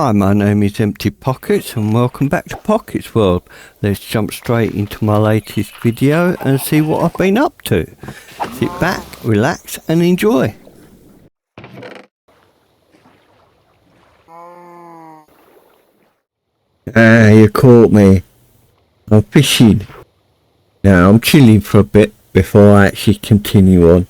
Hi, my name is Empty Pockets and welcome back to Pockets World. Let's jump straight into my latest video and see what I've been up to. Sit back, relax and enjoy. You caught me. I'm fishing. Now I'm chilling for a bit before I actually continue on.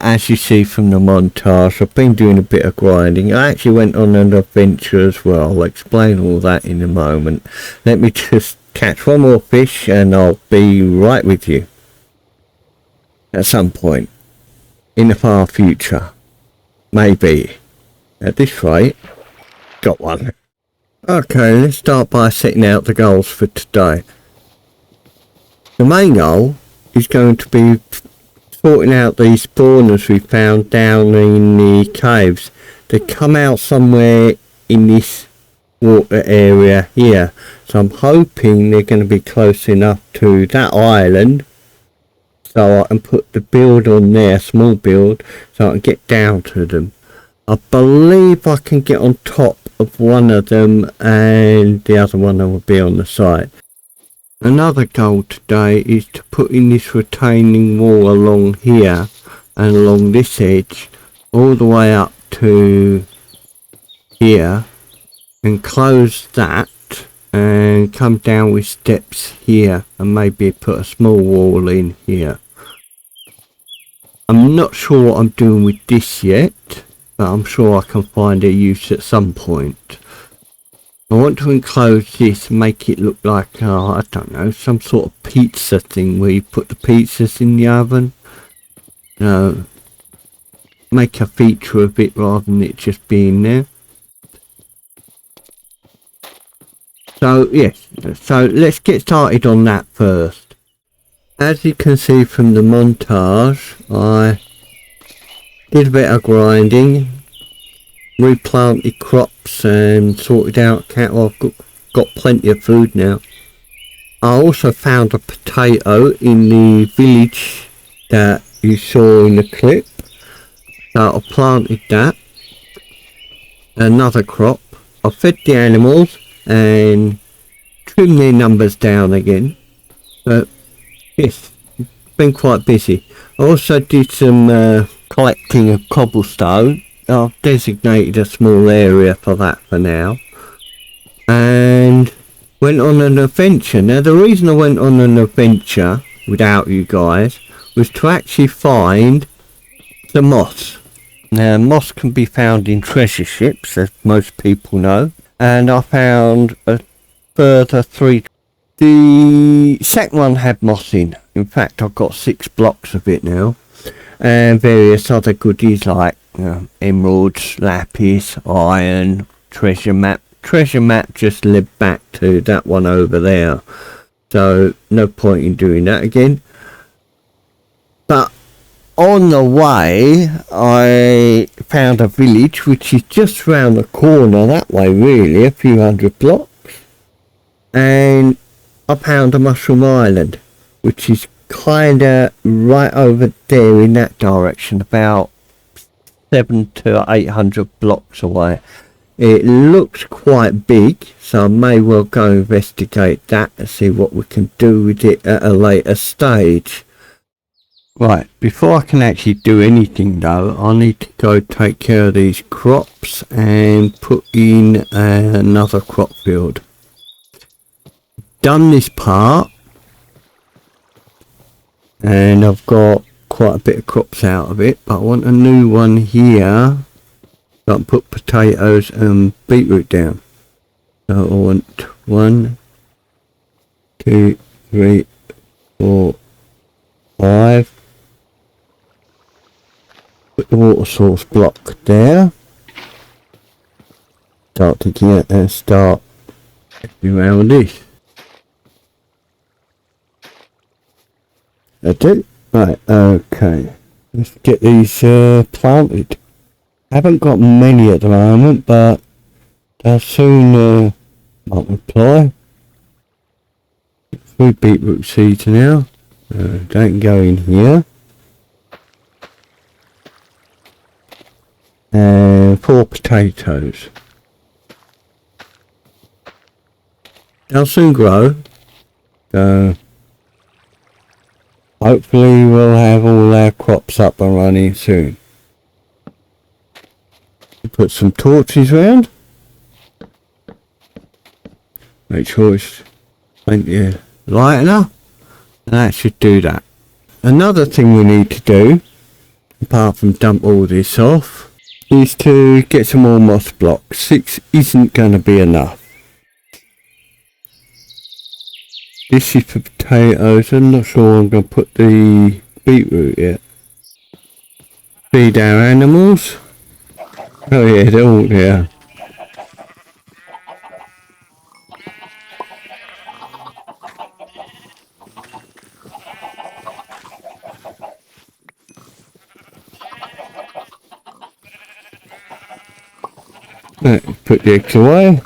As you see from the montage, I've been doing a bit of grinding. I actually went on an adventure as well. I'll explain all that in a moment. Let me just catch one more fish and I'll be right with you. At some point. In the far future. Maybe. At this rate, got one. Okay, let's start by setting out the goals for today. The main goal is going to be sorting out these spawners we found down in the caves. They come out somewhere in this water area here, so I'm hoping they're going to be close enough to that island so I can put the build on there, small build, so I can get down to them. I believe I can get on top of one of them and the other one will be on the side. Another goal today is to put in this retaining wall along here and along this edge all the way up to here and close that and come down with steps here and maybe put a small wall in here. I'm not sure what I'm doing with this yet, but I'm sure I can find a use at some point. I want to enclose this and make it look like, I don't know, some sort of pizza thing where you put the pizzas in the oven. Make a feature of it rather than it just being there. So, yes, so let's get started on that first. As you can see from the montage, I did a bit of grinding. Replanted crops and sorted out cattle. I've got plenty of food now. I also found a potato in the village that you saw in the clip, so I planted that. Another crop. I fed the animals and trimmed their numbers down again, but yes, been quite busy. I also did some collecting of cobblestone. I've designated a small area for that for now and went on an adventure. Now the reason I went on an adventure without you guys was to actually find the moss. Now moss can be found in treasure ships, as most people know, and I found a further 3. The second one had moss in fact I've got 6 blocks of it now, and various other goodies like emeralds, lapis, iron, treasure map. Treasure map just led back to that one over there, so no point in doing that again. But on the way I found a village which is just round the corner that way, really, a few hundred blocks, and I found a mushroom island which is kinda right over there in that direction, about 700 to 800 blocks away. It looks quite big, so I may well go investigate that and see what we can do with it at a later stage. Right, before I can actually do anything though, I need to go take care of these crops and put in another crop field. Done this part and I've got quite a bit of crops out of it, but I want a new one here so I can put potatoes and beetroot down. So I want 1, 2, 3, 4, 5. Put the water source block there. Start digging it and start around this. That's it. Right, okay. Let's get these planted. Haven't got many at the moment, but they'll soon multiply. 3 beetroot seeds now. Don't go in here. And 4 potatoes. They'll soon grow. So hopefully we'll have all our crops up and running soon. Put some torches around. Make sure it's plenty of light enough. And that should do that. Another thing we need to do, apart from dump all this off, is to get some more moss blocks. 6 isn't going to be enough. This is for potatoes. I'm not sure I'm going to put the beetroot yet. Feed our animals. Oh yeah, they're all there. Right, put the eggs away.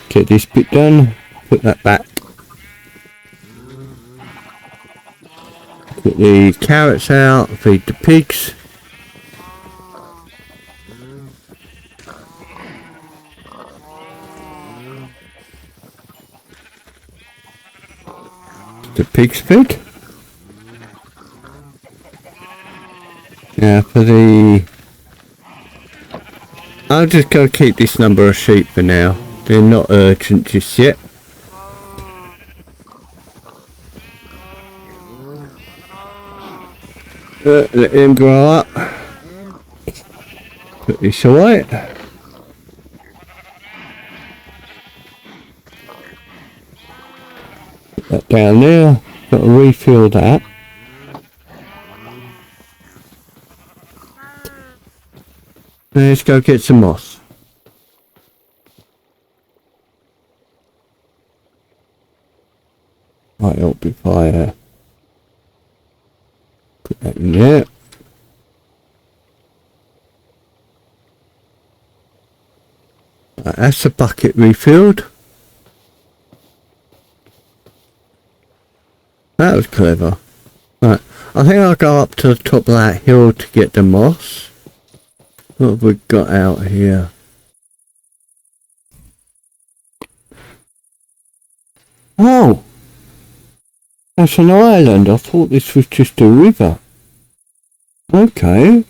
Get this bit done. Put that back. Put the carrots out. Feed the pigs. The pigs fed. Now for the... I'll just go keep this number of sheep for now. They're not urgent just yet. Let them grow up. Put this away. Put that down there. Got to refill that. Let's go get some moss. Might help if I put that in there. Right, that's the bucket refilled. That was clever. Right, I think I'll go up to the top of that hill to get the moss. What have we got out here? Oh! That's an island. I thought this was just a river. Okay.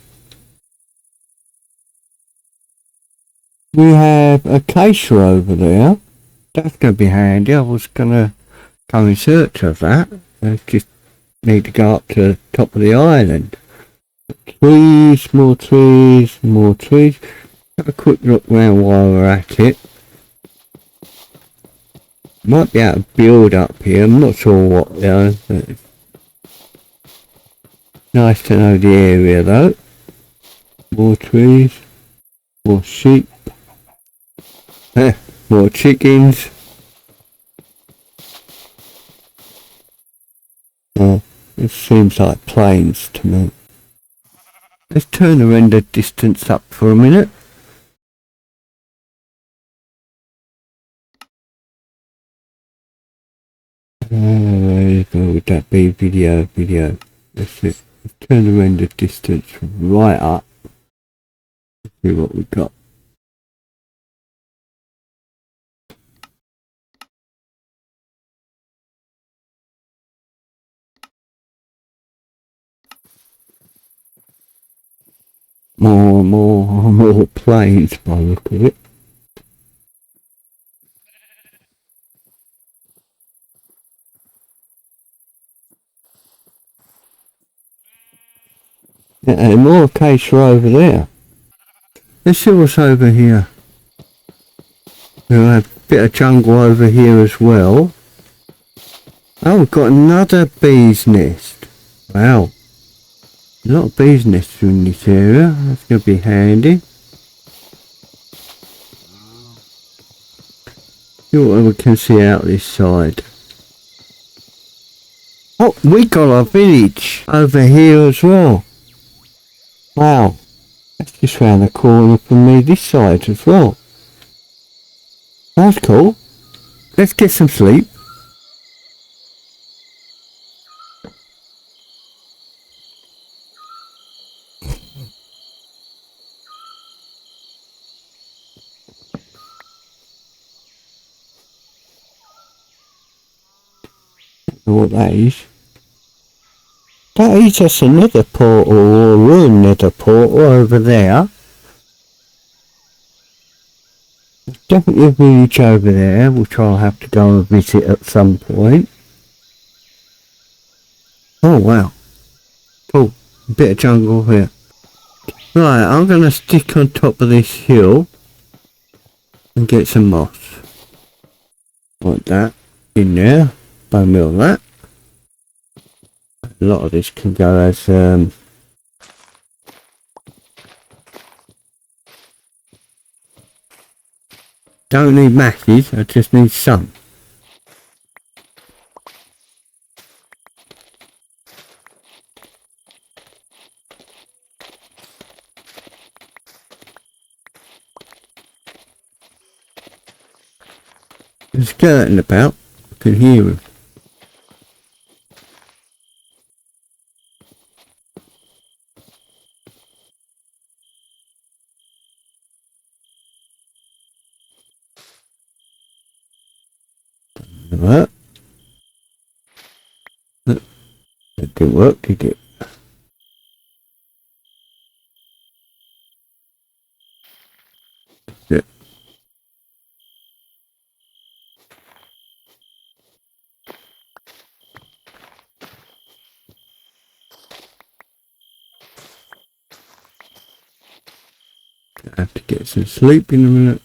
We have a acacia over there. That's going to be handy. I was going to go in search of that. I just need to go up to the top of the island. Trees, more trees, more trees. Have a quick look round while we're at it. Might be able to build up here. I'm not sure what though. But nice to know the area though. More trees, more sheep, more chickens. Oh, it seems like plains to me. Let's turn the render distance up for a minute. Where would that be? Video. That's it. Let's turn the render distance right up. Let's see what we got. More planes by the look of it. Yeah, and more acacia over there. Let's see what's over here. We'll have a bit of jungle over here as well. Oh, we've got another bee's nest. Wow. A lot of bees nests in this area. That's going to be handy. See what we can see out this side. Oh, we got a village over here as well. Wow. That's just round the corner from me this side as well. That's cool. Let's get some sleep. what that is. That is just another portal, or another portal over there. Definitely a village over there, which I'll have to go and visit at some point. Oh wow. Cool. A bit of jungle here. Right, I'm going to stick on top of this hill and get some moss. Like that. In there. Bone meal that. A lot of this can go as don't need masses, I just need some. There's a skeleton about. I can hear him. That didn't work, did it? Yeah. I have to get some sleep in a minute.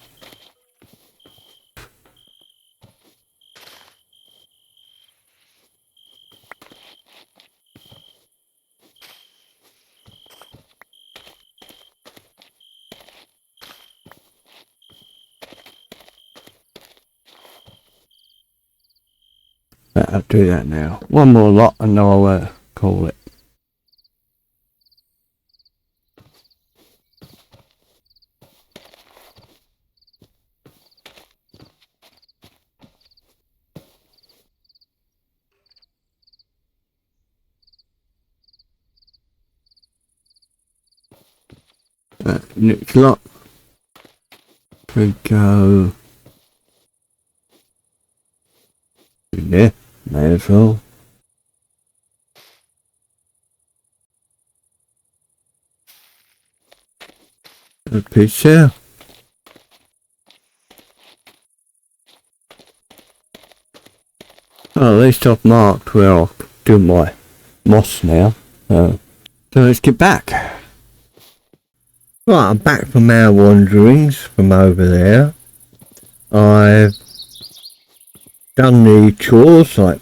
I'll do that now. One more lot and I'll call it. Next lot. We go in there. May as well. A piece there. Oh, at least I've marked where I'll do my moss now. So let's get back. Right, I'm back from our wanderings from over there. I've done the chores like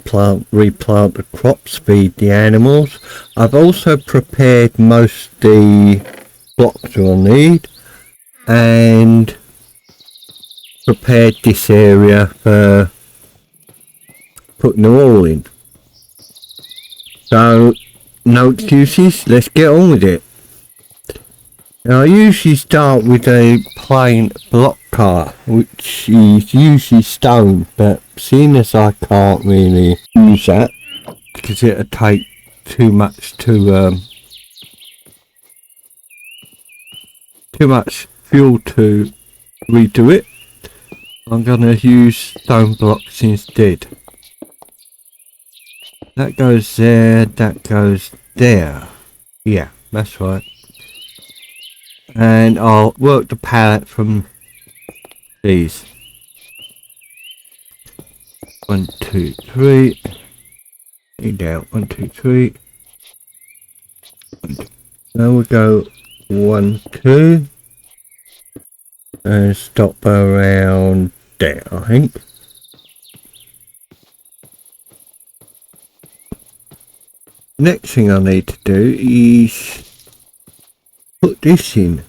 replant the crops, feed the animals. I've also prepared most the blocks I'll need and prepared this area for putting the wall in. So no excuses, let's get on with it. Now I usually start with a plain block cut, which is usually stone, but seeing as I can't really use that because it'll take too much fuel to redo it, I'm gonna use stone blocks instead. That goes there, that goes there. Yeah, that's right. And I'll work the pallet from these. 1, 2, 3. Down. 1, 2, 3. Now we'll go 1, 2. And stop around there, I think. Next thing I need to do is put this in.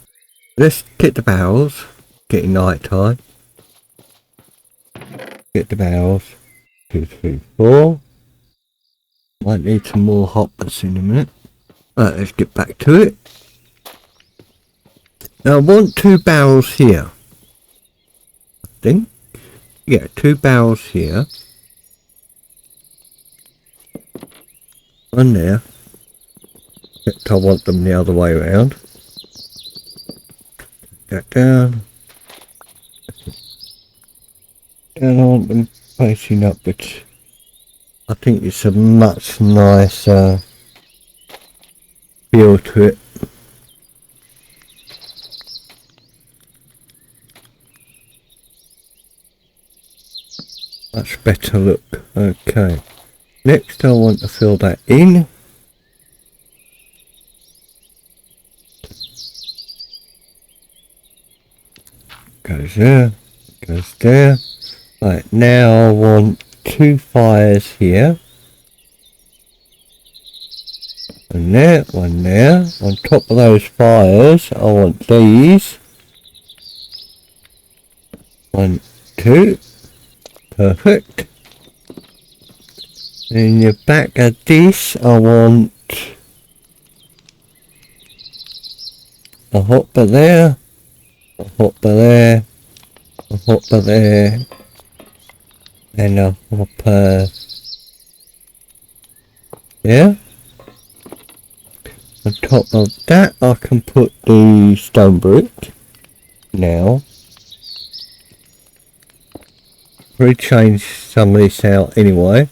Let's get the barrels. Getting night time. Get the barrels. 2, 3, 4. Might need some more hoppers in a minute. Right, let's get back to it. Now I want 2 barrels here. I think. Yeah, 2 barrels here. One there. Except I want them the other way around. That down. And I want them facing upwards. I think it's a much nicer feel to it. Much better look. Okay. Next I want to fill that in. Goes there. Goes there. Right, now I want 2 fires here. And there, one there. On top of those fires, I want these. 1, 2. Perfect. In the back of this, I want a hopper there, a hopper there, a hopper there, and a hopper there. On top of that, I can put the stone brick now. We change some of this out anyway,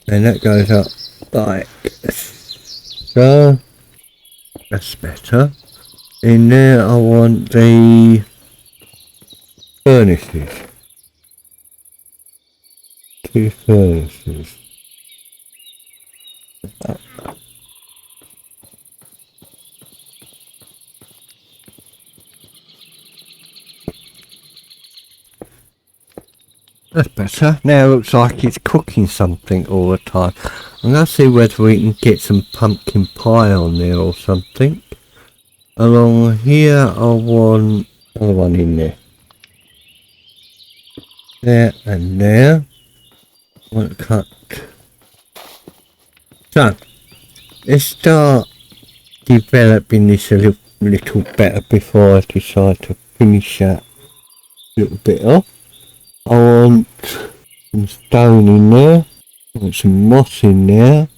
and that goes up like so. That's better. In there, I want the furnaces. 2 furnaces. That's better. Now it looks like it's cooking something all the time. I'm going to see whether we can get some pumpkin pie on there or something. Along here I want another one in there. There and there. I want to cut. So, let's start developing this a little better before I decide to finish that little bit off. I want some stone in there. I want some moss in there.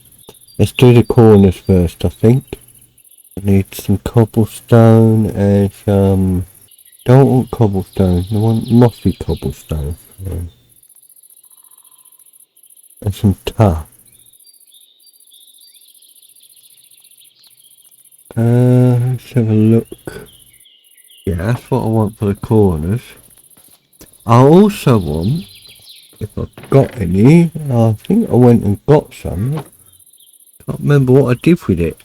Let's do the corners first, I think. I need some cobblestone and some... Don't want cobblestone, I want mossy cobblestone. And some tar. Let's have a look. Yeah, that's what I want for the corners. I also want, if I've got any, I think I went and got some. Can't remember what I did with it.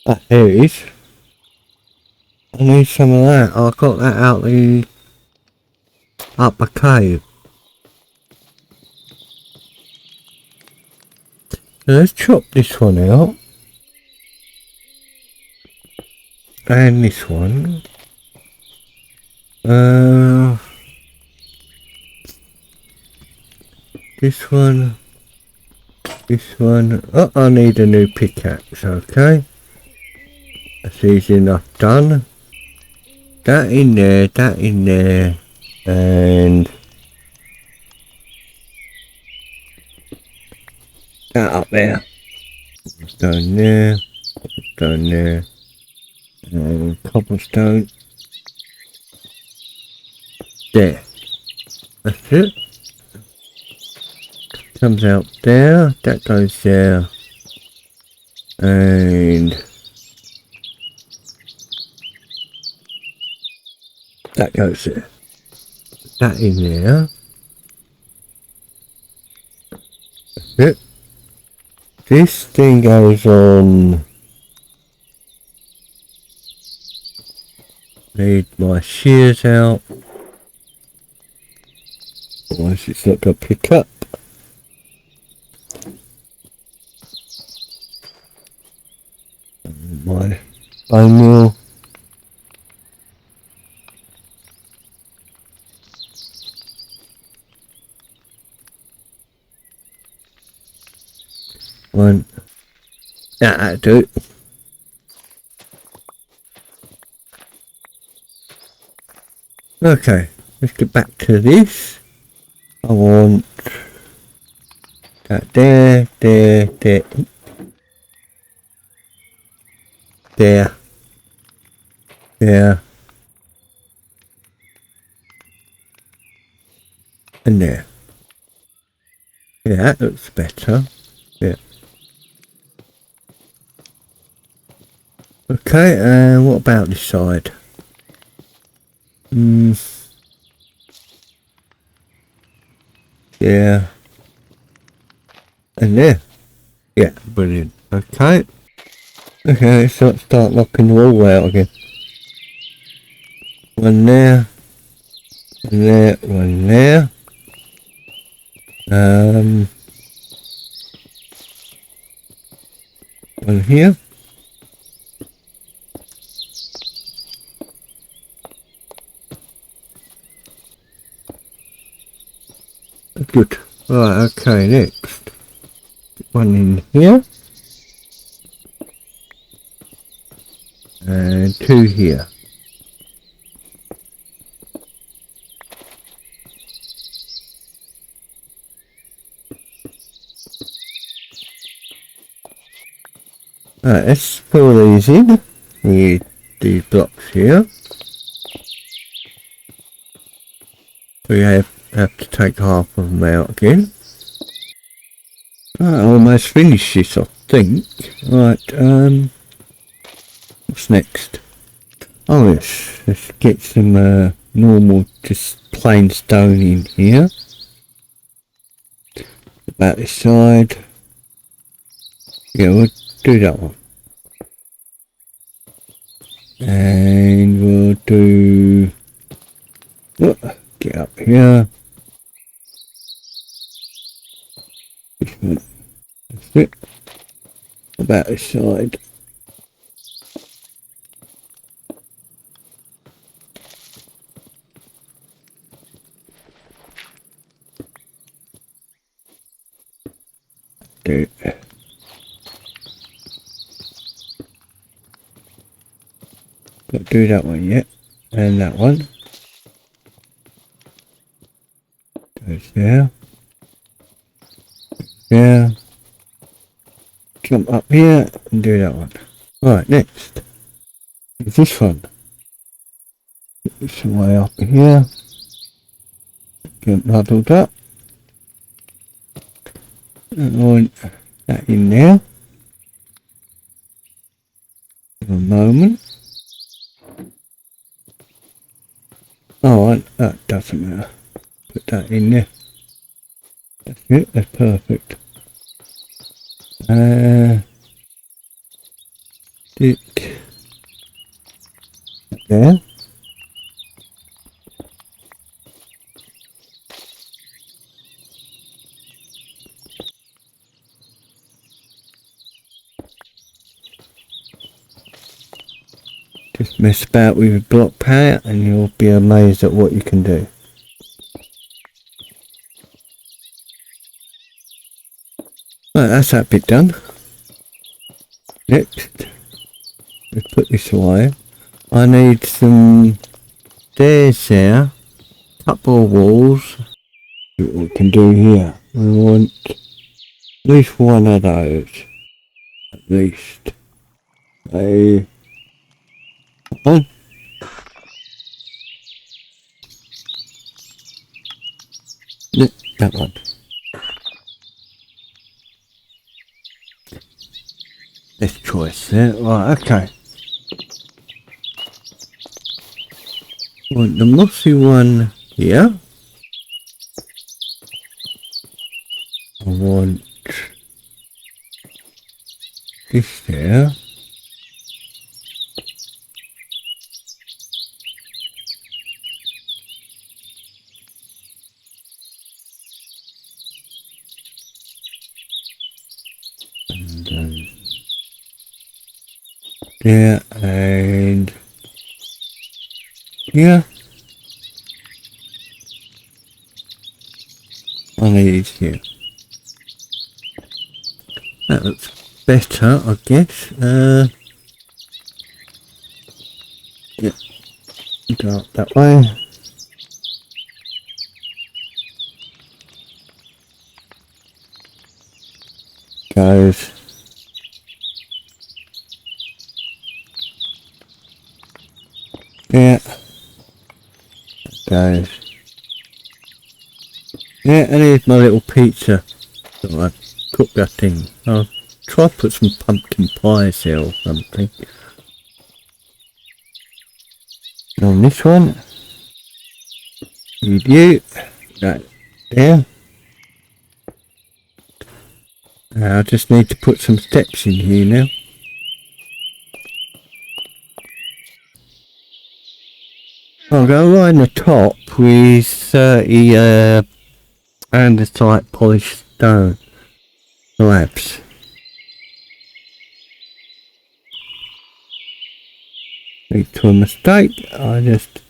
Ah, there it is. I need some of that. I got that out the upper cave. So let's chop this one out. And this one. This one. This one. Oh, I need a new pickaxe, okay. That's easy enough done. That in there, and that up there. Cobblestone there, cobblestone there, and cobblestone there. That's it. Comes out there, that goes there, and that goes there. That in there. That's it. This thing goes on. Need my shears out. Otherwise it's not going to pick up. My bone meal. One. That'll do it. Okay, let's get back to this. I want that there, there, there, there, there, And there. Yeah, that looks better. Yeah. Okay, and what about this side? Yeah. And there. Yeah, brilliant. Okay. Okay, so let's start knocking the wall out again. One there. One there. One there. One here. Good. Right, okay, next. One in here. And two here. Right, let's fill these in with these blocks here. We have to take half of them out again. I almost finished this, I think. Right, what's next? Oh yes, let's get some normal, just plain stone in here. About this side. Yeah, we'll do that one. And we'll do... Oh, get up here. This one. That's it. About this side. Do it. Got to do that one yet. And that one. Goes there. There. Jump up here and do that one. Right, next is this one. Get this way up here. Get muddled up. And I want that in there. For a moment. Oh, that doesn't matter. Put that in there. That's it, that's perfect. Stick there. Just mess about with block power and you'll be amazed at what you can do. Right, that's that bit done. Next, let's put this away. I need some stairs there, couple of walls. See what we can do here. We want at least one of those. At least. One. No, that one. Best choice there. Right, okay. Want the mossy one here. I want this there. And there and here. One of these here. That looks better, I guess. Yeah, go up that way. Goes. Yeah. Goes. Yeah, and here's my little pizza. So I cooked that thing. I'll try to put some pumpkin pies here or something. On this one. You. That there. I just need to put some steps in here now. I'll go right on the top with 30 andesite polished stone slabs. Leads to a mistake. I just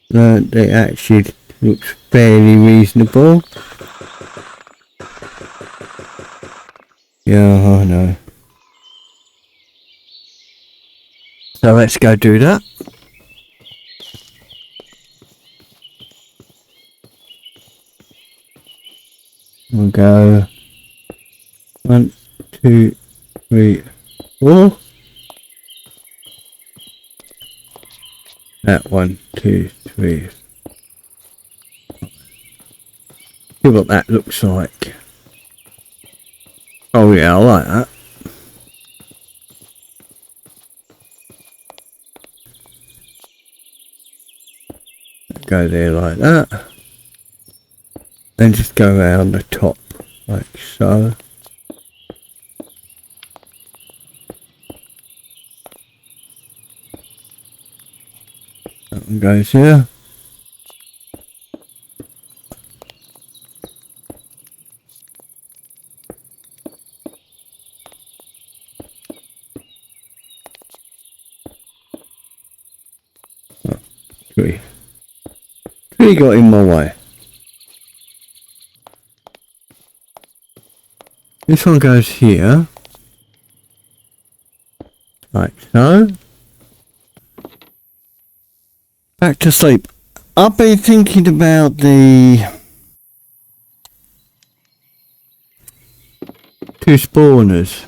learnt that it actually looks fairly reasonable. Yeah, I know. So let's go do that. We'll go 1, 2, 3, 4. That 1, 2, 3. See what that looks like. Oh yeah, I like that. Go there like that. Then just go around the top like so. That one goes here. Oh, tree got in my way. This one goes here. Like so. Back to sleep. I've been thinking about the 2 spawners.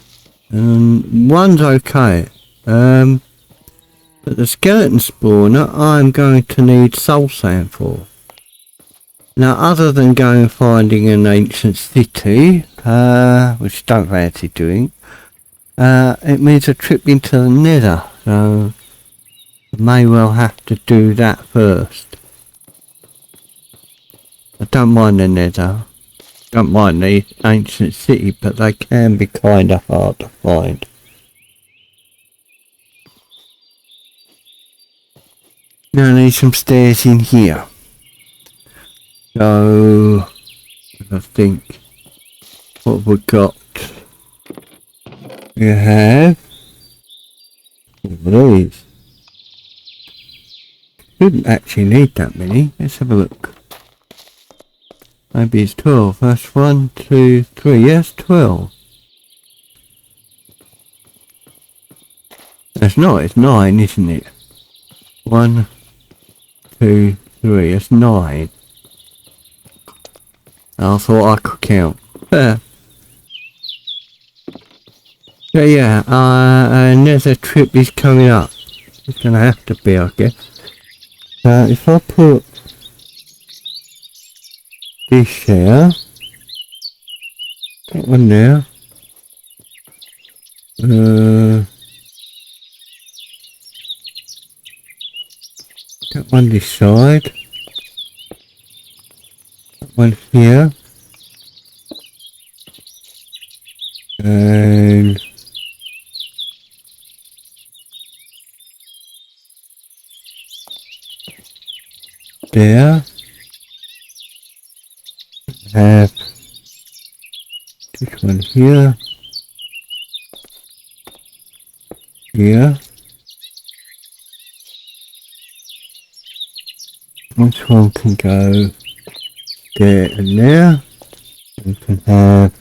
One's okay. But the skeleton spawner I'm going to need soul sand for. Now other than going and finding an ancient city, which I don't fancy doing, it means a trip into the nether, so I may well have to do that first. I don't mind the nether, don't mind the ancient city, but they can be kinda hard to find. Now I need some stairs in here. So I think what we've got, we have these. Shouldn't actually need that many. Let's have a look. Maybe it's 12. That's 1, 2, 3. Yes, 12. That's not. It's 9, isn't it? 1, 2, 3. That's 9. I thought I could count. So yeah, another trip is coming up. It's gonna have to be, I guess. So if I put this here, that one there, that one this side, that one here, and there. Have this one here, here. This one can go there and there. We can have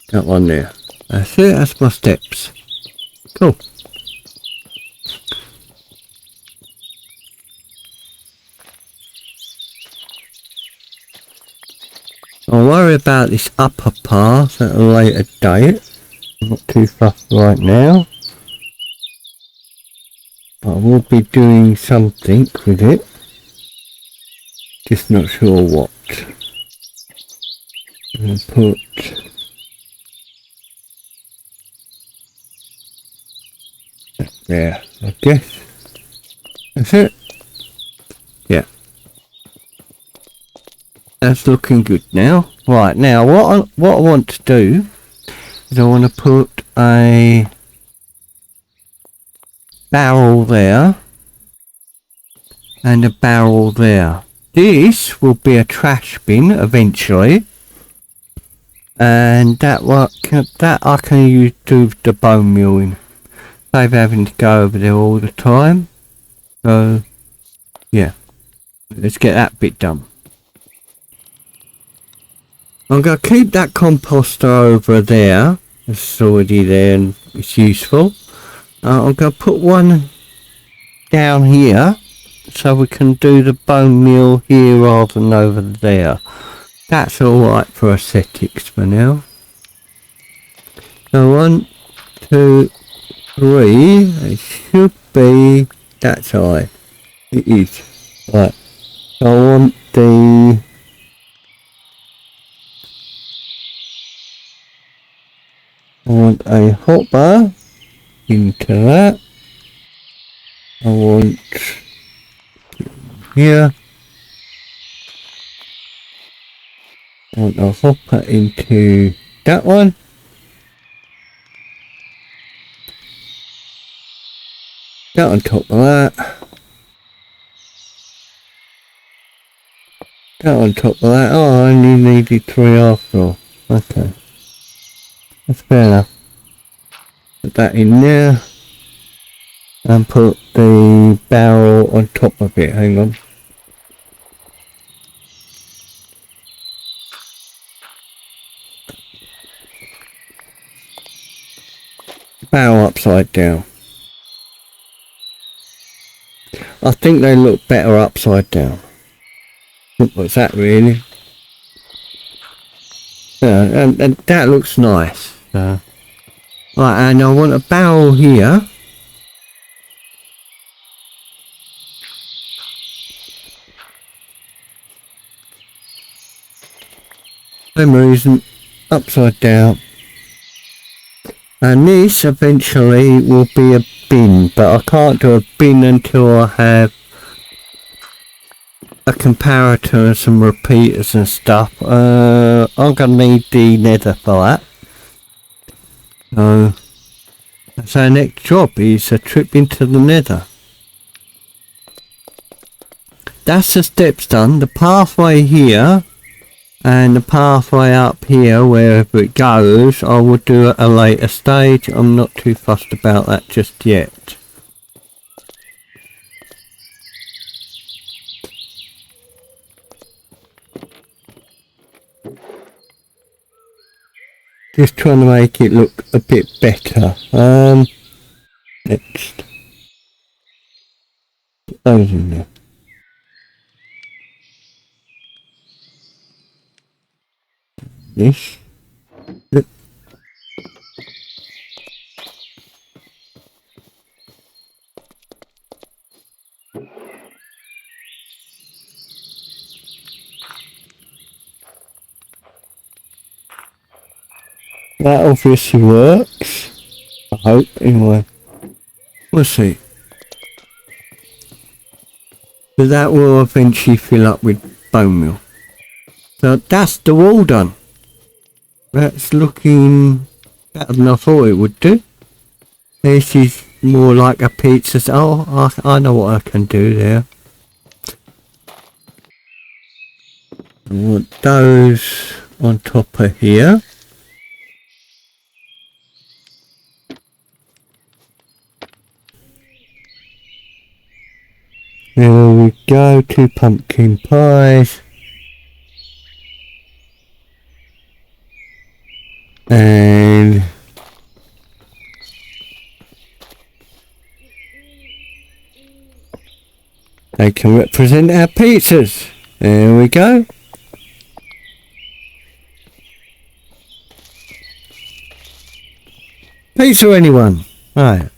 that one there. That's it, that's my steps. Cool. I'll worry about this upper path at a later date. I'm not too fussed right now. But I will be doing something with it. Just not sure what. And put there, I guess. That's it. Yeah. That's looking good now. Right, now what I want to do is I want to put a barrel there and a barrel there. This will be a trash bin eventually, and that I can use to do the bone meal in. Save having to go over there all the time. So yeah, let's get that bit done. I'm going to keep that composter over there. It's already there and it's useful. I'm going to put one down here so we can do the bone meal here rather than over there. That's alright for aesthetics for now. So 1, 2, 3. It should be that side. It is. Right. So I want a hotbar into that. I want here. I want a hopper into that one. That on top of that. That on top of that. Oh, I only needed 3 after all. Okay. That's fair enough. Put that in there. And put the barrel on top of it. Hang on. Barrel upside down. I think they look better upside down. What's that really? Yeah, and that looks nice. Right, and I want a barrel here. Same reason, upside down. And this eventually will be a bin, but I can't do a bin until I have a comparator and some repeaters and stuff. I'm gonna need the nether for that. So that's our next job, is a trip into the nether. That's the steps done. The pathway here and the pathway up here, wherever it goes, I will do at a later stage. I'm not too fussed about that just yet. Just trying to make it look a bit better. Next. Put those in there. This. Yep. That obviously works. I hope, anyway. We'll see. So that will eventually fill up with bone meal. So that's the wall done. That's looking better than I thought it would do. This is more like a pizza. Oh, I know what I can do there. I want those on top of here. There we go, 2 pumpkin pies. And they can represent our pizzas. There we go. Pizza anyone? Right.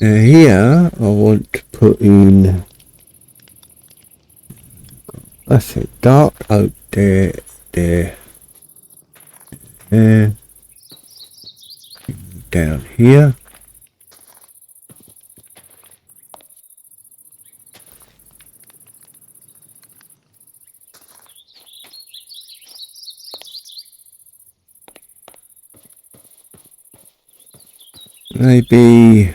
Here I want to put in, that's it, dark oak there, there, there, down here. Maybe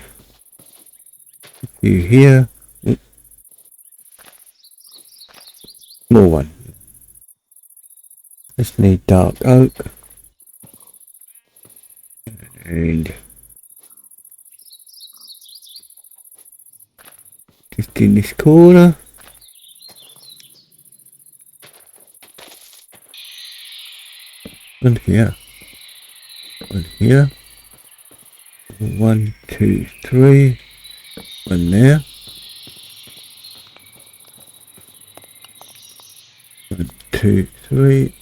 you here, more one. Just need dark oak and just in this corner. And here, and here. 1, 2, 3, one there. 1, 2, 3,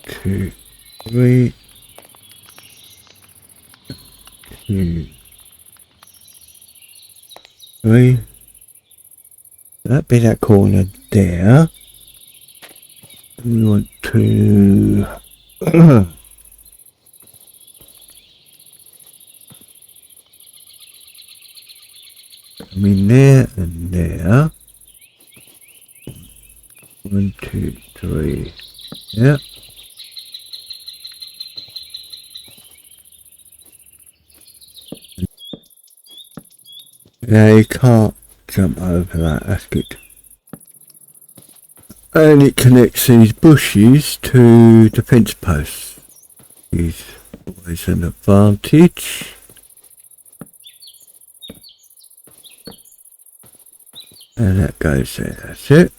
2, 3, 2, 3. That'd be that corner there. We want to come in there and there. 1, 2, 3. Yeah. Now you can't jump over that, that's good. And it connects these bushes to the fence posts. Is always an advantage. And that goes there, that's it.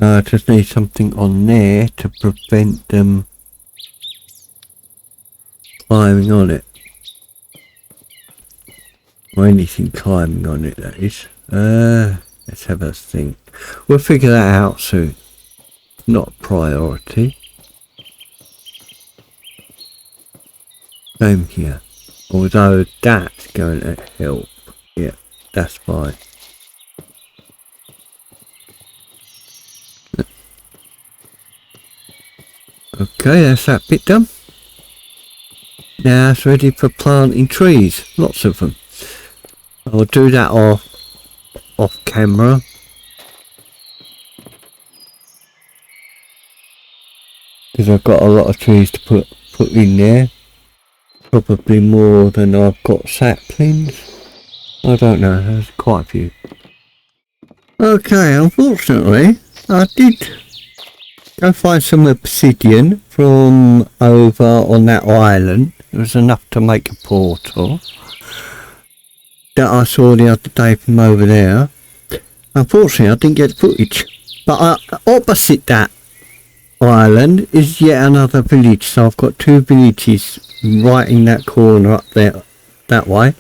I just need something on there to prevent them climbing on it. Or anything climbing on it, that is. Let's have a think. We'll figure that out soon. Not a priority. Same here. Although that's going to help. Yeah, that's fine. Okay, that's that bit done. Now it's ready for planting trees. Lots of them. I'll do that off camera. Because I've got a lot of trees to put in there. Probably more than I've got saplings. I don't know, there's quite a few. Okay, unfortunately, I did go find some obsidian from over on that island. It was enough to make a portal that I saw the other day from over there. Unfortunately, I didn't get footage. But opposite that island is yet another village, so I've got two villages right in that corner up there, that way.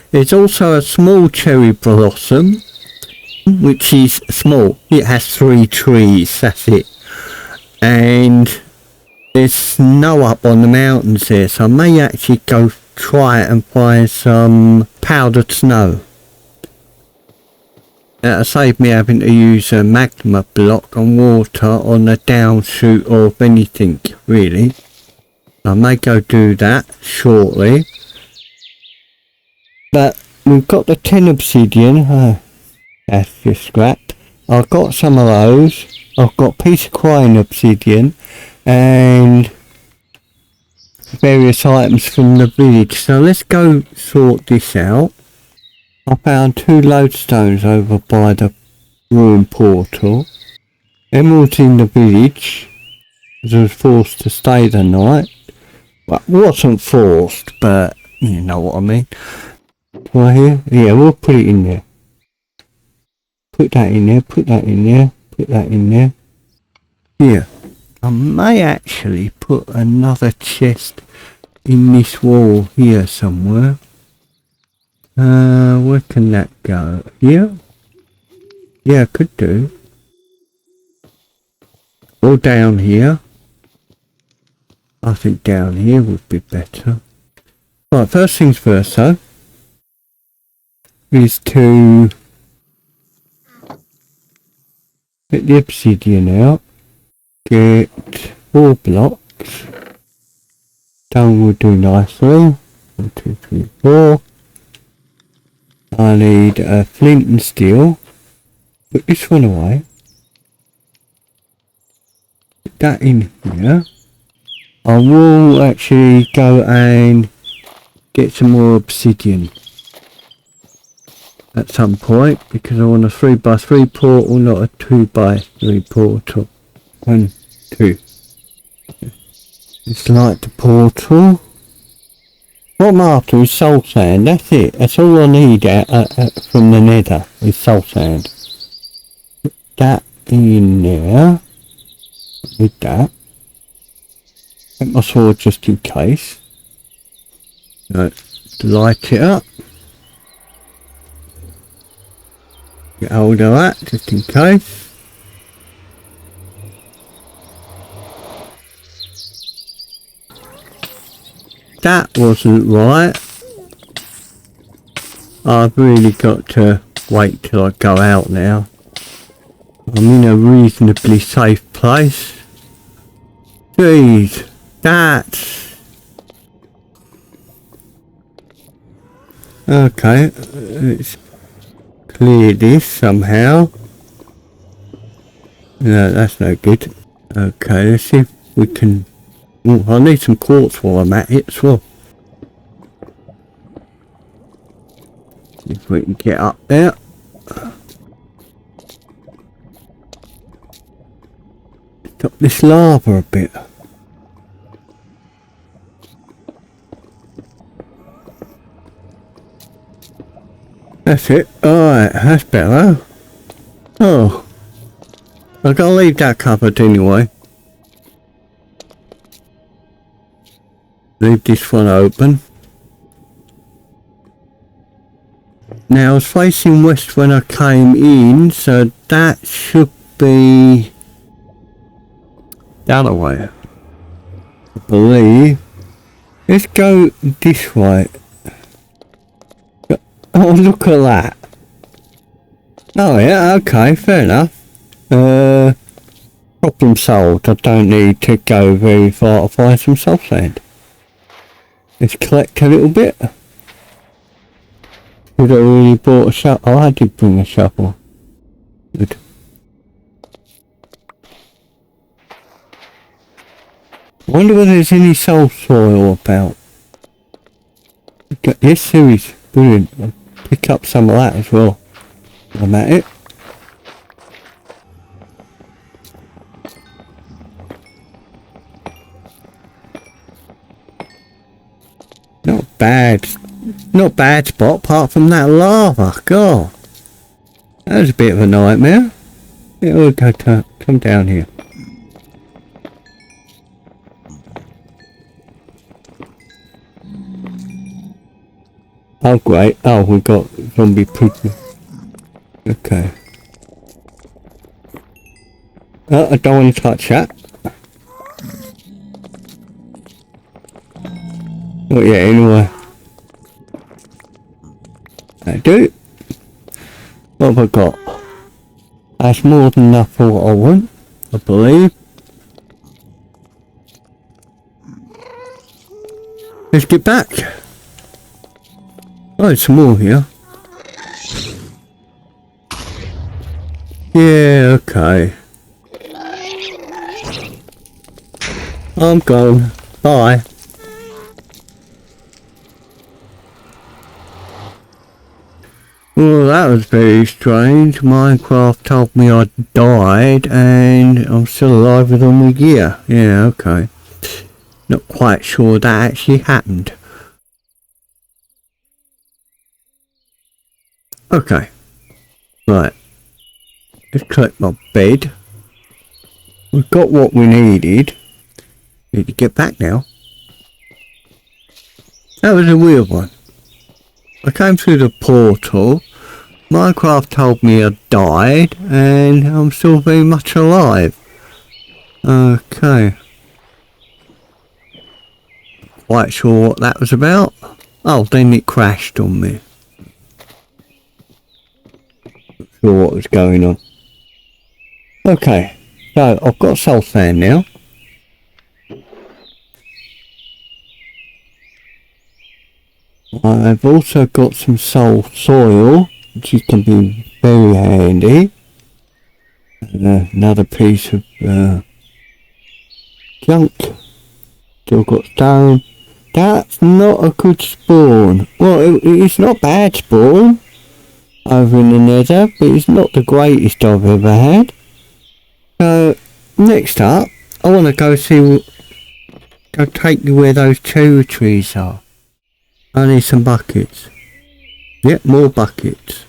There's also a small cherry blossom, which is small. It has 3 trees, that's it. And there's snow up on the mountains there, so I may actually go try it and find some powdered snow. That'll save me having to use a magma block and water on the downshoot of anything, really. I may go do that shortly. But we've got the 10 obsidian. That's just scrap. I've got some of those. I've got a piece of crying obsidian and various items from the village. So let's go sort this out. I found 2 lodestones over by the ruin portal. Emeralds in the village. I was forced to stay the night. Well, wasn't forced, but you know what I mean. Right here? Yeah, we'll put it in there. Put that in there, put that in there, put that in there. Here. I may actually put another chest in this wall here somewhere. Where can that go? Here? Yeah, I could do. Or down here. I think down here would be better. Right, first things first though, is to get the obsidian out. Get 4 blocks. Stone will do nicely. 1, 2, 3, 4. I need a flint and steel. Put this one away. Put that in here. I will actually go and get some more obsidian at some point because I want a 3x3 portal, not a 2x3 portal. 1, 2. It's like the portal. What I'm after is soul sand. That's it. That's all I need from the nether is soul sand. Put that in there. With that. Get my sword just in case. Right. Light it up. Get hold of that just in case. That wasn't right. I've really got to wait till I go out now. I'm in a reasonably safe place. Jeez, that's... Okay, let's clear this somehow. No, that's no good. Okay, let's see if we can... Oh, I need some quartz while I'm at it as well. If we can get up there. Stop this lava a bit. That's it. Alright, that's better. Oh. I've got to leave that covered anyway. Leave this one open. Now I was facing west when I came in, so that should be the other way, I believe. Let's go this way. Oh, look at that. Oh yeah, okay, fair enough. Problem solved. I don't need to go very far to find some soul sand. Let's collect a little bit. Should I really brought a shovel? Oh, I did bring a shovel. Good. I wonder whether there's any soul soil about. Yes, there is. Brilliant. I'll pick up some of that as well. I'm at it. Not bad spot apart from that lava. God, that was a bit of a nightmare. It will come down here. Oh great. Oh, we got zombie people. Okay. Oh, I don't want to touch that. Oh yeah, anyway. I do. What have I got? That's more than enough for what I want, I believe. Let's get back. Oh, there's some more here. Yeah, okay. I'm gone. Bye. Well, that was very strange. Minecraft told me I died and I'm still alive with all my gear. Yeah, okay. Not quite sure that actually happened. Okay. Right. Let's collect my bed. We've got what we needed. Need to get back now. That was a weird one. I came through the portal. Minecraft told me I died, and I'm still very much alive. Okay. Quite sure what that was about. Oh, then it crashed on me. Not sure what was going on. Okay, so I've got soul sand now. I've also got some soul soil, which is going to be very handy. Another piece of junk. Still got stone. That's not a good spawn. Well, it's not bad spawn over in the nether, but it's not the greatest I've ever had. So, next up, I want to go take you where those cherry trees are. I need some buckets. Yep, more buckets.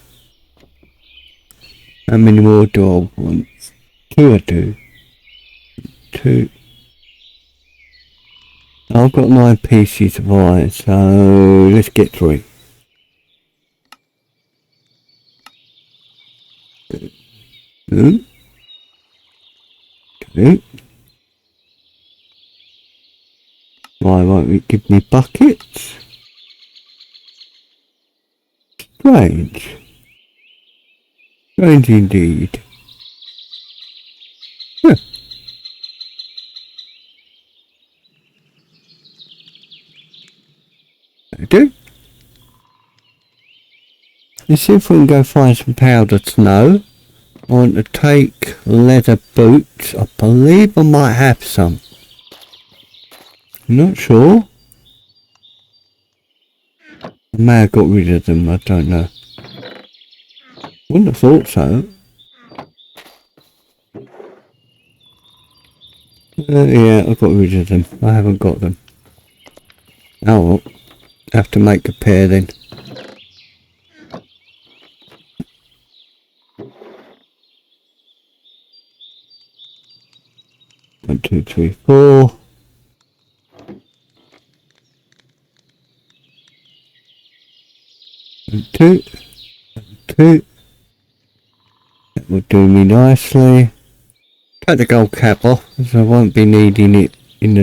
How many more do I want? 2 I do. 2. I've got 9 pieces of iron, so let's get 3. 2. 2. Why won't it give me buckets? Strange. Strange indeed. Huh. I do. Let's see if we can go find some powdered snow. I want to take leather boots. I believe I might have some. Not sure. I may have got rid of them, I don't know. Wouldn't have thought so. Yeah, I got rid of them. I haven't got them. Oh well. Have to make a pair then. 1, 2, 3, 4. 1, 2. 2. That will do me nicely. Cut the gold cap off, as I won't be needing it in the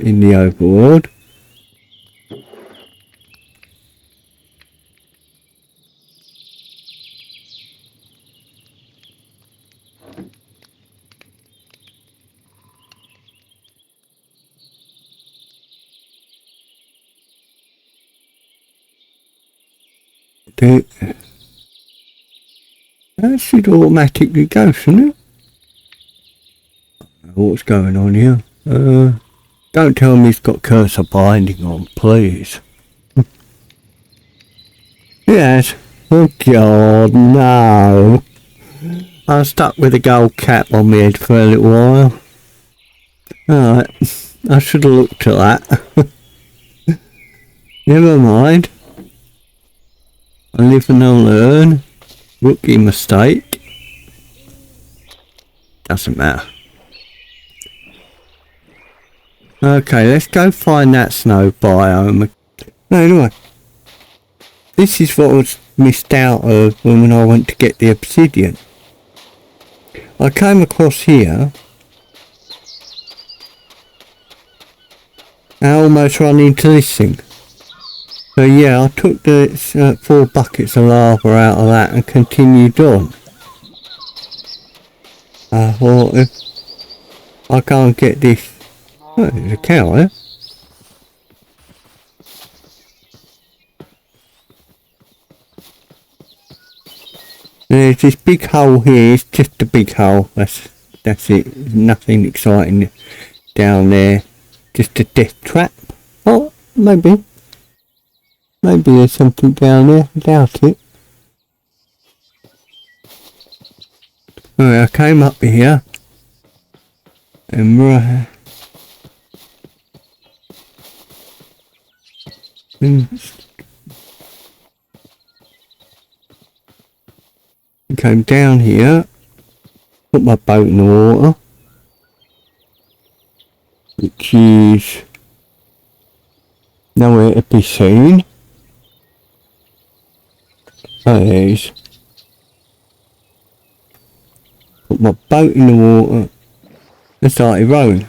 in the overworld. That should automatically go, shouldn't it? What's going on here? Don't tell me it's got cursor binding on, please. Yes. Oh god, no. I'm stuck with a gold cap on my head for a little while. Alright, I should have looked at that. Never mind. I live and I learn. Rookie mistake. Doesn't matter. Okay, let's go find that snow biome. No, anyway. This is what I was missed out of when I went to get the obsidian. I came across here. I almost run into this thing. So yeah, I took the 4 buckets of lava out of that and continued on. Well, if I can't get this... Oh, there's a cow there. There's this big hole here, it's just a big hole, that's it, nothing exciting down there, just a death trap. Oh, maybe there's something down there, I doubt it. Alright, I came up here, and right, came down here, put my boat in the water, which is nowhere to be seen. Oh, there it is. put my boat in the water and started rowing.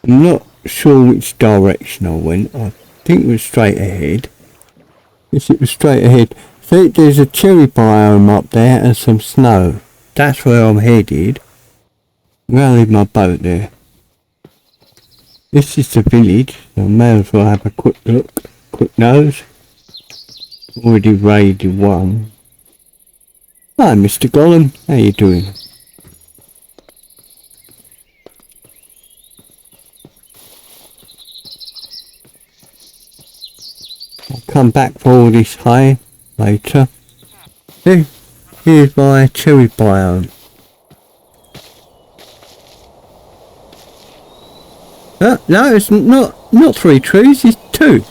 I'm not sure which direction I went. I think it was straight ahead. Yes, it was straight ahead. See, there's a cherry biome up there and some snow. That's where I'm headed. I'm going to leave my boat there. This is the village. I may as well have a quick look. Quick nose. Already raided one. Hi, Mr. Gollum. How you doing? I'll come back for all this hay later. Here's my cherry biome. No, it's not 3 trees, it's 2.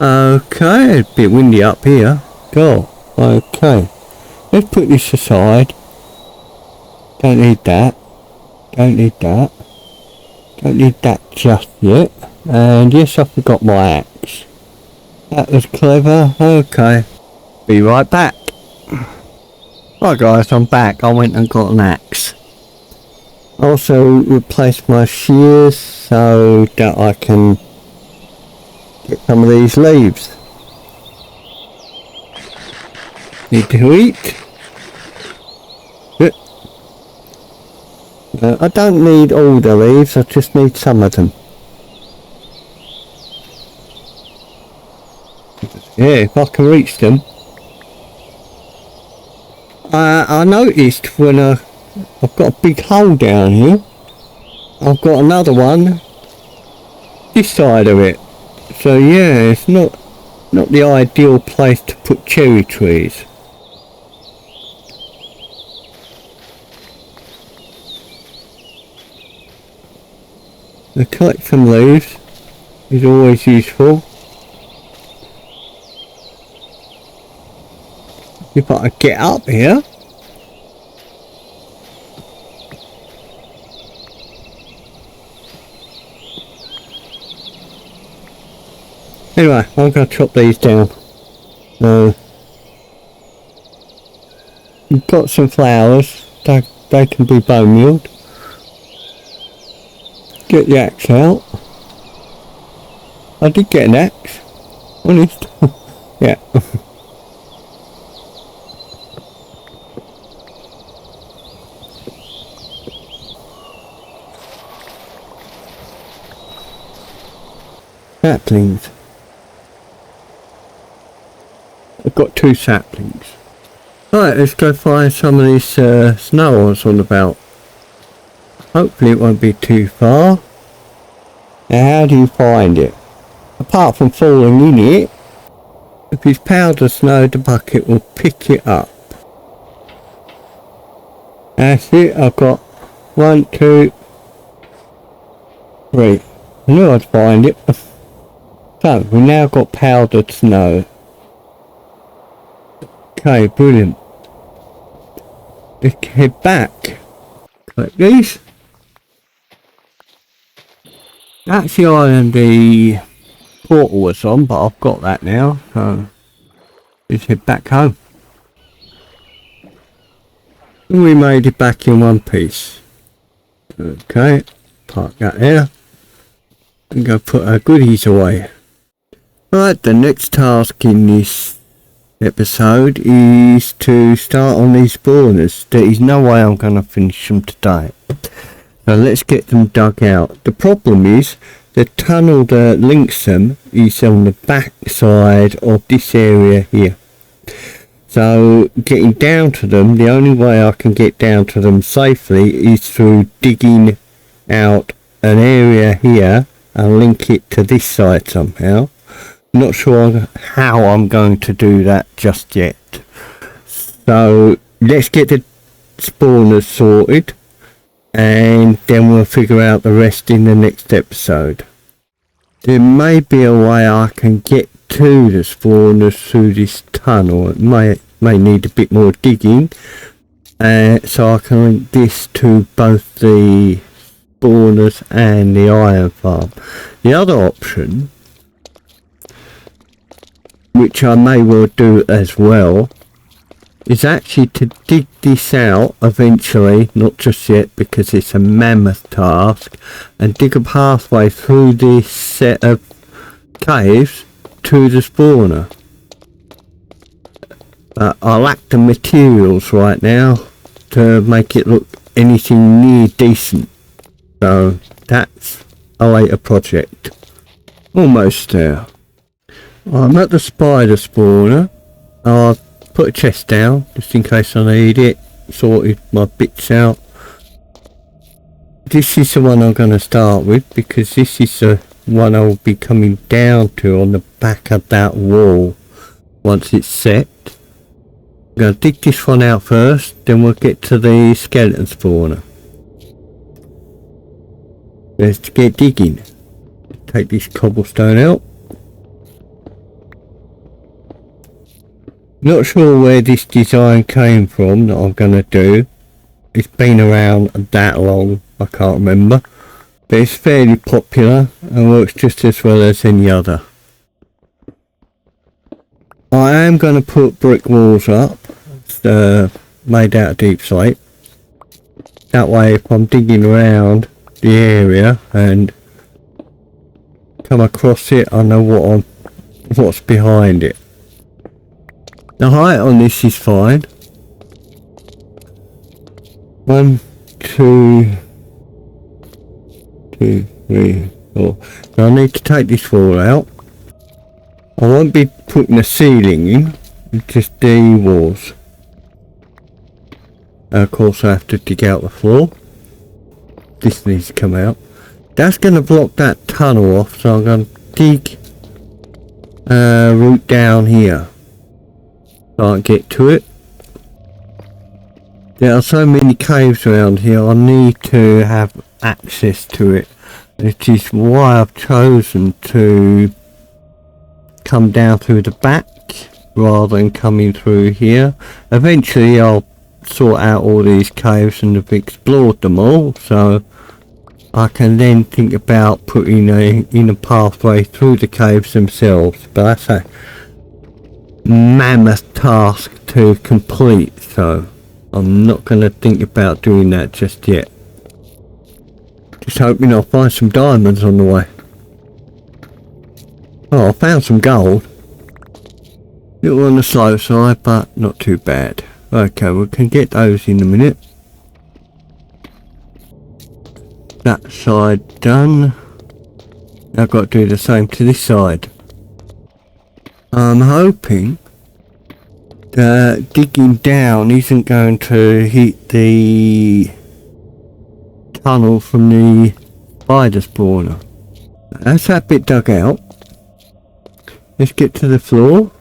Okay, a bit windy up here. God, okay. Let's put this aside. Don't need that. Don't need that. Don't need that just yet. And yes, I forgot my axe. That was clever. Okay. Be right back. Right guys, I'm back. I went and got an axe. Also replaced my shears so that I can get some of these leaves. Need to eat. I don't need all the leaves, I just need some of them. Yeah, if I can reach them. I noticed when I've got a big hole down here. I've got another one this side of it. So yeah, it's not the ideal place to put cherry trees. To collect some leaves is always useful. If I get up here. Anyway, I'm going to chop these down. We've got some flowers. They can be bone mealed. Get the axe out. I did get an axe. Honest. Yeah. Saplings. I've got 2 saplings. Right, let's go find some of these snow I was on about. Hopefully it won't be too far. Now how do you find it? Apart from falling in it, if it's powdered snow, the bucket will pick it up. That's it, I've got 1, 2, 3. I knew I'd find it. So, we've now got powdered snow. Okay, brilliant. Let's head back. Collect these. That's the island the portal was on, but I've got that now, so let's head back home. And we made it back in one piece. Okay, park that there. And go put our goodies away. Right, the next task in this episode is to start on these spawners. There is no way I'm going to finish them today. So let's get them dug out. The problem is the tunnel that links them is on the back side of this area here. So getting down to them, the only way I can get down to them safely is through digging out an area here and link it to this side somehow. Not sure how I'm going to do that just yet. So let's get the spawners sorted and then we'll figure out the rest in the next episode. There may be a way I can get to the spawners through this tunnel. It may need a bit more digging, so I can link this to both the spawners and the iron farm. The other option, which I may well do as well, is actually to dig this out eventually, not just yet because it's a mammoth task, and dig a pathway through this set of caves to the spawner. I lack the materials right now to make it look anything near decent, so that's a later project. Almost there. I'm at the spider spawner. I've put a chest down just in case I need it, sorted my bits out. This is the one I'm going to start with because this is the one I'll be coming down to on the back of that wall once it's set. I'm going to dig this one out first, then we'll get to the skeleton spawner. Let's get digging. Take this cobblestone out. Not sure where this design came from that I'm going to do. It's been around that long, I can't remember. But it's fairly popular and works just as well as any other. I am going to put brick walls up, made out of deep slate. That way if I'm digging around the area and come across it, I know what's behind it. The height on this is fine. 1, 2, 2, 3, 4. So I need to take this wall out. I won't be putting a ceiling in, just the walls. And of course I have to dig out the floor. This needs to come out. That's going to block that tunnel off, so I'm going to dig a route down here. Can't get to it. There are so many caves around here, I need to have access to it. Which is why I've chosen to come down through the back rather than coming through here. Eventually I'll sort out all these caves and have explored them all, so I can then think about putting in a pathway through the caves themselves, but that's a mammoth task to complete, so I'm not going to think about doing that just yet. Just hoping I'll find some diamonds on the way. Oh, I found some gold. Little on the slow side, but not too bad. Okay, we can get those in a minute. That side done. I've got to do the same to this side. I'm hoping that digging down isn't going to hit the tunnel from the spider spawner. That's that bit dug out. Let's get to the floor.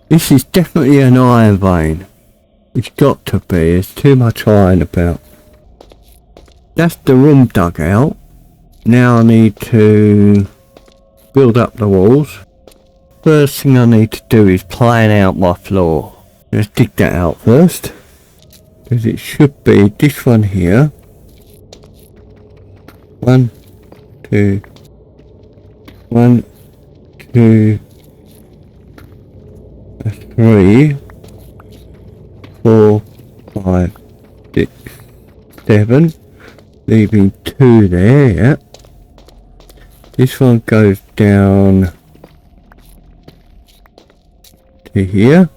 This is definitely an iron vein. It's got to be, there's too much iron about. That's the room dug out. Now I need to build up the walls. First thing I need to do is plan out my floor. Let's dig that out first. Because it should be this one here. 1, 2, 1, 2, 3, 4, 5, 6, 7, leaving 2 there, yeah. This one goes down to here.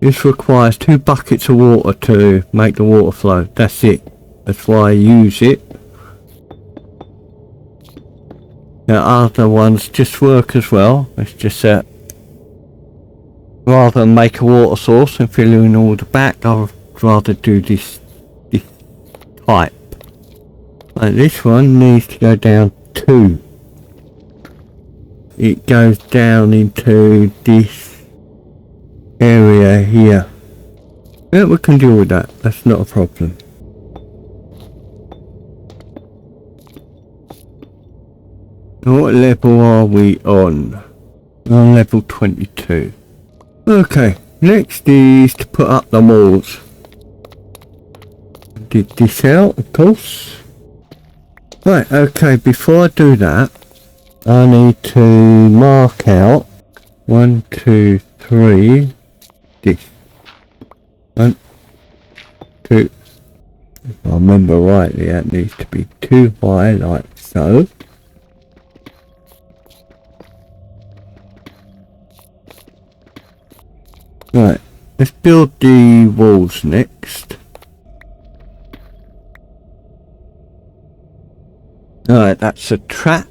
This requires 2 buckets of water to make the water flow. That's it. That's why I use it. The other ones just work as well. It's just that rather than make a water source and fill in all the back, I'd rather do this type. Like this one needs to go down 2. It goes down into this area here. Yeah, we can deal with that. That's not a problem. What level are we on? On level 22. Okay, next is to put up the walls. Dig this out, of course. Right, okay, before I do that, I need to mark out 1, 2, 3. This 1, 2. If I remember rightly, that needs to be 2 high, like so. Right, let's build the walls next. Alright, that's a trap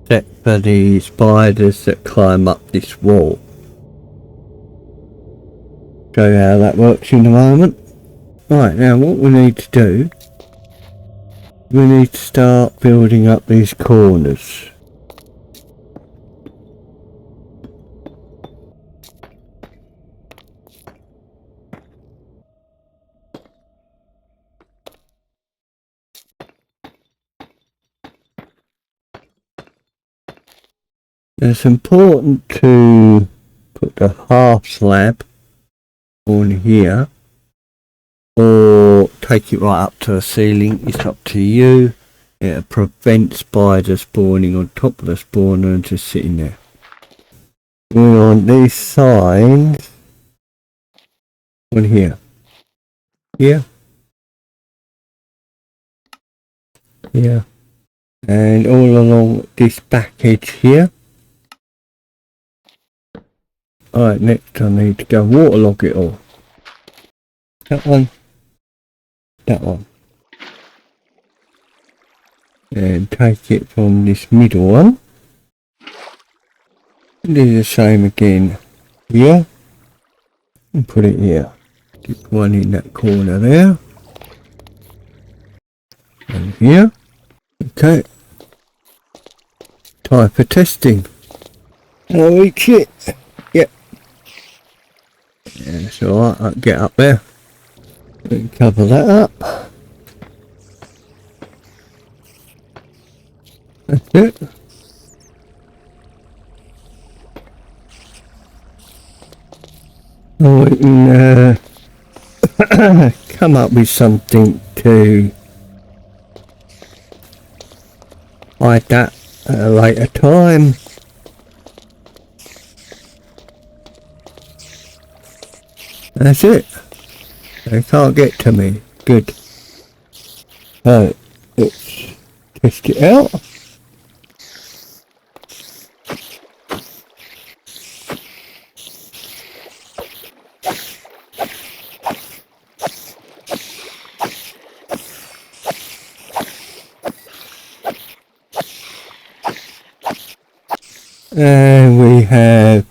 set for the spiders that climb up this wall. Show you how that works in a moment. Right, now what we need to do, we need to start building up these corners. It's important to put the half slab on here, or take it right up to the ceiling. It's up to you. It prevents spiders spawning on top of the spawner and just sitting there. We want these signs on here, here, here, and all along this back edge here. Alright, next I need to go waterlog it all. That one, that one. And take it from this middle one. Do the same again here. And put it here. Keep one in that corner there. And here. Okay. Time for testing. I'll reach it. Yep. Yeah, it's alright, I can get up there. And cover that up. That's it. Oh, we can come up with something to hide that at a later time. That's it. They can't get to me. Good. So, let's test it out. And we have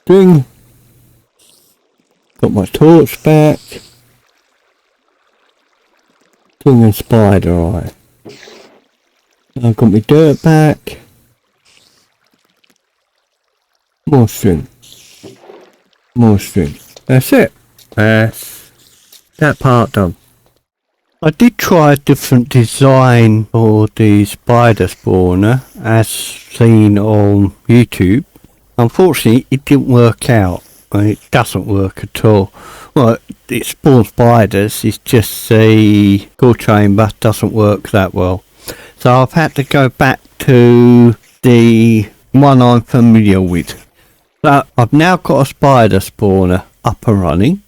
string. Got my torch back. String and spider eye. I've got my dirt back. More string. More string. That's it. That's that part done. I did try a different design for the spider spawner as seen on YouTube. Unfortunately, it didn't work out. It doesn't work at all. Well, it spawns spiders, it's just the core chamber doesn't work that well. So I've had to go back to the one I'm familiar with. So I've now got a spider spawner up and running.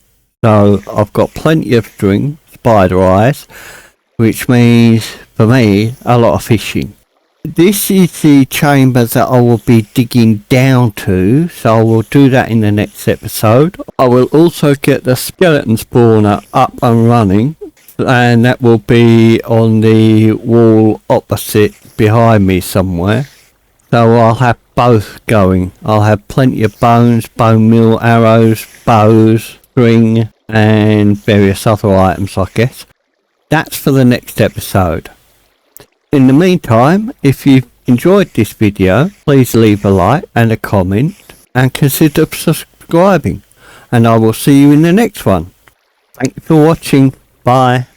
So I've got plenty of string, spider eyes, which means for me a lot of fishing. This is the chamber that I will be digging down to, so I will do that in the next episode. I will also get the skeleton spawner up and running, and that will be on the wall opposite behind me somewhere. So I'll have both going. I'll have plenty of bones, bone meal, arrows, bows, string and various other items, I guess. That's for the next episode. In the meantime, if you've enjoyed this video, please leave a like and a comment and consider subscribing, and I will see you in the next one. Thank you for watching. Bye.